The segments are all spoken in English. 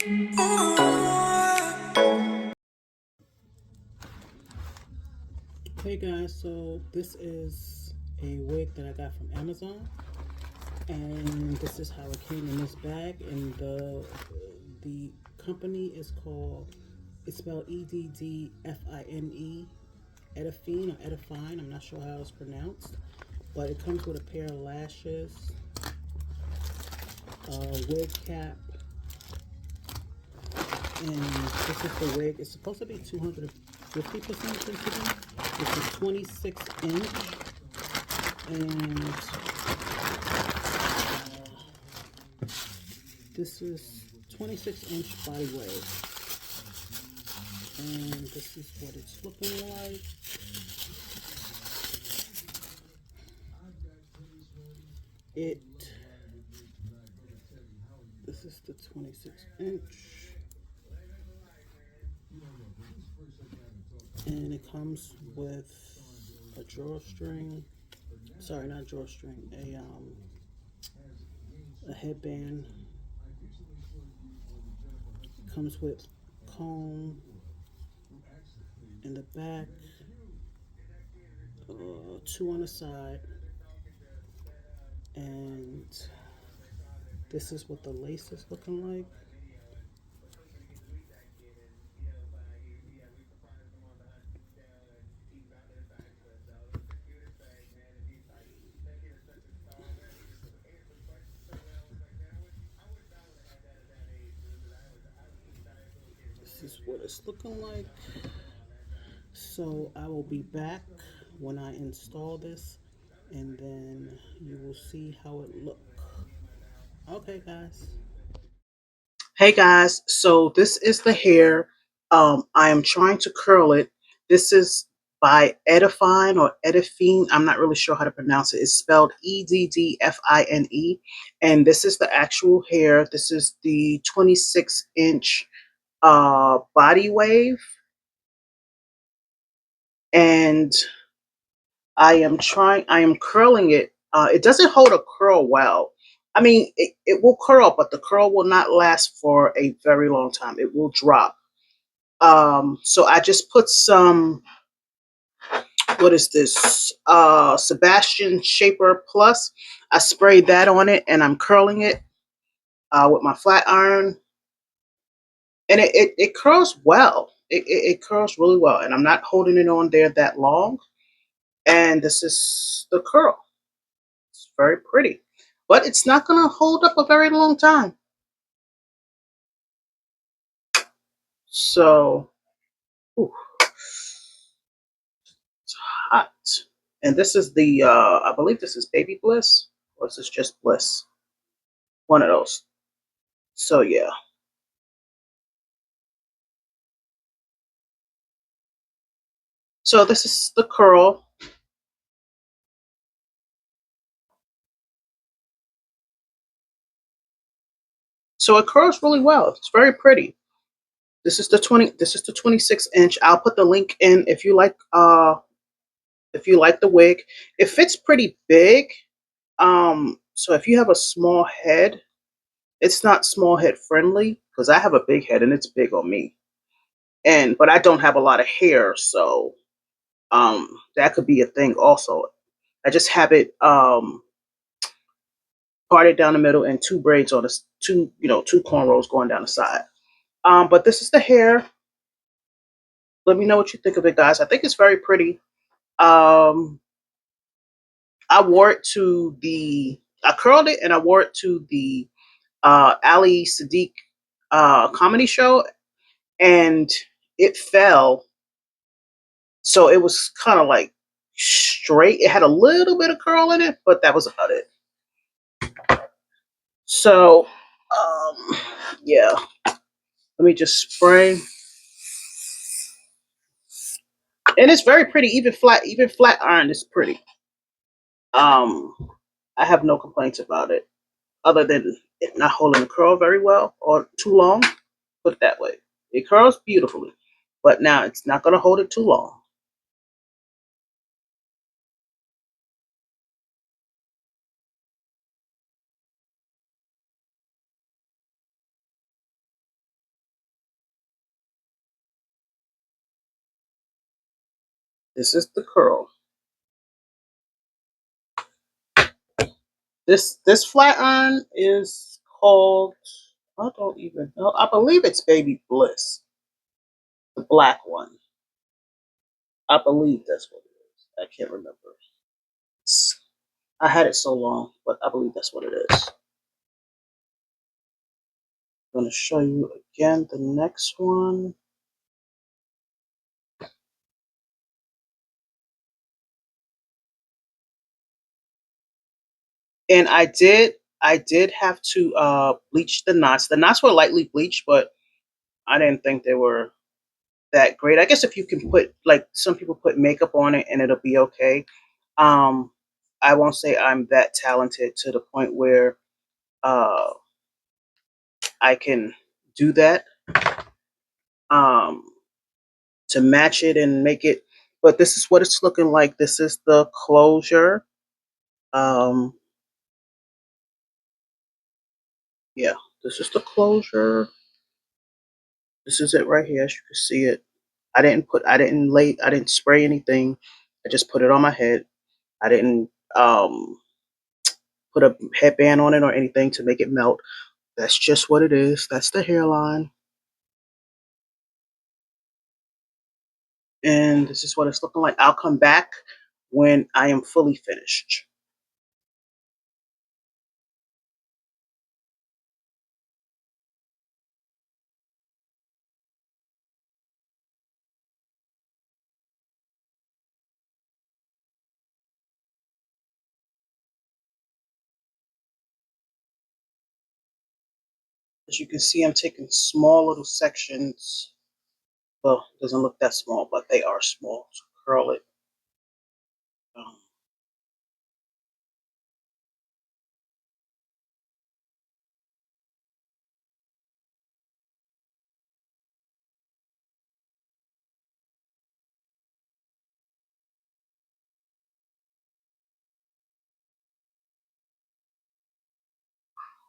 Hey guys, so this is a wig that I got from Amazon, and this is how it came in this bag. And the company is called, it's spelled Eddfine, Eddfine. I'm not sure how it's pronounced, but it comes with a pair of lashes, a wig cap, and this is the wig. It's supposed to be 250% sensitive. This is 26 inch, and this is 26-inch body wave, and this is what it's looking like. It This is the 26-inch, and it comes with a drawstring. Sorry, not drawstring. A headband. It comes with comb in the back, two on the side, and this is what the lace is looking like. This is what it's looking like. So I will be back when I install this, and then you will see how it look. Okay, guys. Hey guys, so this is the hair. I am trying to curl it. This is by Eddfine or Eddfine. I'm not really sure how to pronounce it. It's spelled Eddfine. And this is the actual hair. This is the 26-inch body wave. And I am curling it. It doesn't hold a curl well. I mean, it will curl, but the curl will not last for a very long time. It will drop. So I just put some, what is this? Sebastian Shaper Plus. I sprayed that on it, and I'm curling it with my flat iron. And it curls well. It curls really well, and I'm not holding it on there that long. And this is the curl. It's very pretty, but it's not going to hold up a very long time. So, ooh, it's hot. And this is the, I believe this is Baby Bliss, or is this just Bliss? One of those. So, yeah. So, this is the curl. So, it curls really well. It's very pretty. This is the 26-inch. I'll put the link in if you like the wig. It fits pretty big. So if you have a small head, it's not small head friendly, because I have a big head and it's big on me. But I don't have a lot of hair, so that could be a thing also. I just have it parted down the middle and two braids on the two cornrows going down the side. But this is the hair. Let me know what you think of it, guys. I think it's very pretty. Um, I curled it and I wore it to the Ali Sadiq comedy show, and it fell. So it was kind of like straight. It had a little bit of curl in it, but that was about it. So, yeah. Let me just spray. And it's very pretty. Even flat iron is pretty. Um, I have no complaints about it, other than it not holding the curl very well or too long. Put it that way. It curls beautifully, but now it's not going to hold it too long. This is the curl. This flat iron is called, I don't even know. I believe it's Baby Bliss, the black one. I believe that's what it is. I can't remember. I had it so long, but I believe that's what it is. I'm going to show you again the next one. And I did have to bleach the knots. The knots were lightly bleached, but I didn't think they were that great. I guess if you can put, like, some people put makeup on it and it'll be okay. Um, I won't say I'm that talented to the point where uh, I can do that um, to match it and make it. But this is what it's looking like. This is the closure. Um, yeah, this is the closure. This is it right here, as you can see it. I didn't spray anything. I just put it on my head. I didn't um, put a headband on it or anything to make it melt. That's just what it is. That's the hairline. And this is what it's looking like. I'll come back when I am fully finished. As you can see, I'm taking small little sections. Well, it doesn't look that small, but they are small. So curl it. Um,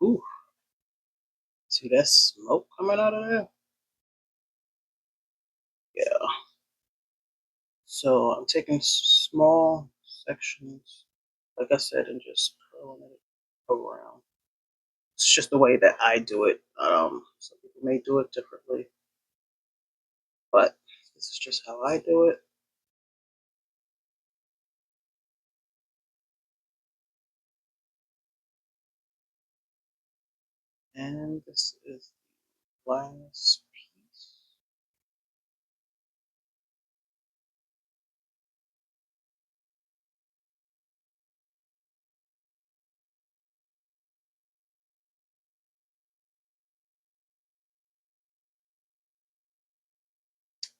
ooh, see that smoke coming out of there? Yeah. So I'm taking small sections, like I said, and just curling it around. It's just the way that I do it. Some people may do it differently, but this is just how I do it. And this is the last piece.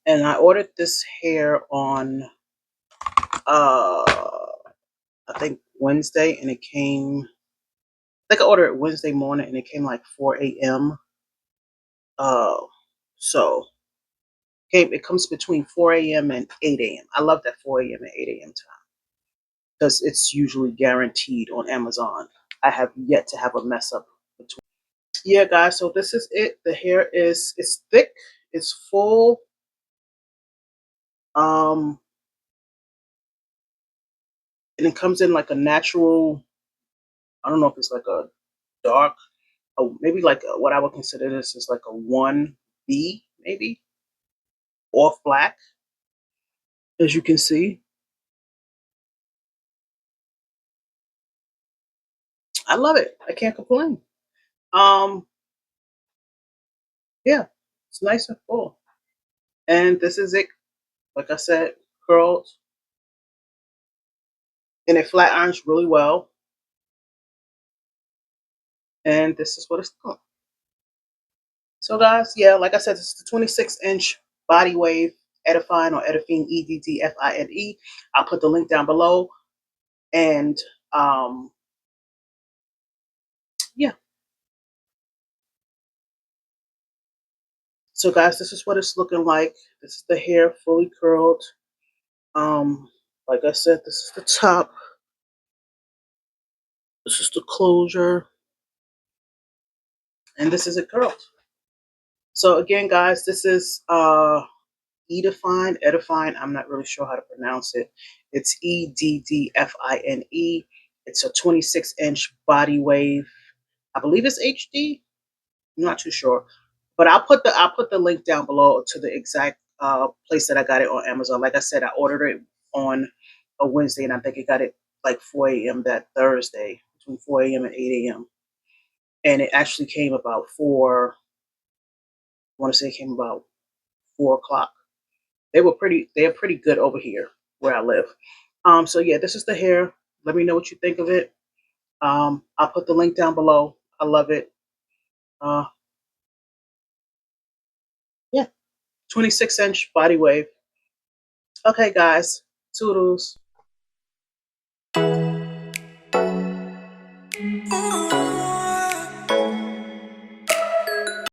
And I ordered this hair on I think Wednesday, and it came, I think I ordered it Wednesday morning and it came like 4 a.m. Uh so it comes between 4 a.m. and 8 a.m. I love that 4 a.m. and 8 a.m. time because it's usually guaranteed on Amazon. I have yet to have a mess up between. Yeah, guys, so this is it. The hair is, it's thick, it's full. Um and it comes in like a natural, I don't know if it's like a dark, maybe like what I would consider this is like a 1B, maybe off black, as you can see. I love it. I can't complain. Um, yeah, it's nice and full. And this is it. Like I said, curled, and it flat irons really well. And this is what it's called. So guys, yeah, like I said, this is the 26-inch body wave Eddfine, or Eddfine, Eddfine. I'll put the link down below. And yeah. So guys, this is what it's looking like. This is the hair fully curled. Like I said, this is the top. This is the closure. And this is it curled. So again, guys, this is Eddfine. I'm not really sure how to pronounce it. It's Eddfine. It's a 26-inch body wave. I believe it's HD. I'm not too sure, but I'll put the link down below to the exact place that I got it on Amazon. Like I said, I ordered it on a Wednesday, and I think I got it like 4 a.m. that Thursday, between 4 a.m. and 8 a.m. And it actually came about 4. I want to say it came about 4 o'clock. They're pretty good over here where I live. So yeah, this is the hair. Let me know what you think of it. I'll put the link down below. I love it. Uh, yeah, 26-inch body wave. Okay, guys, toodles.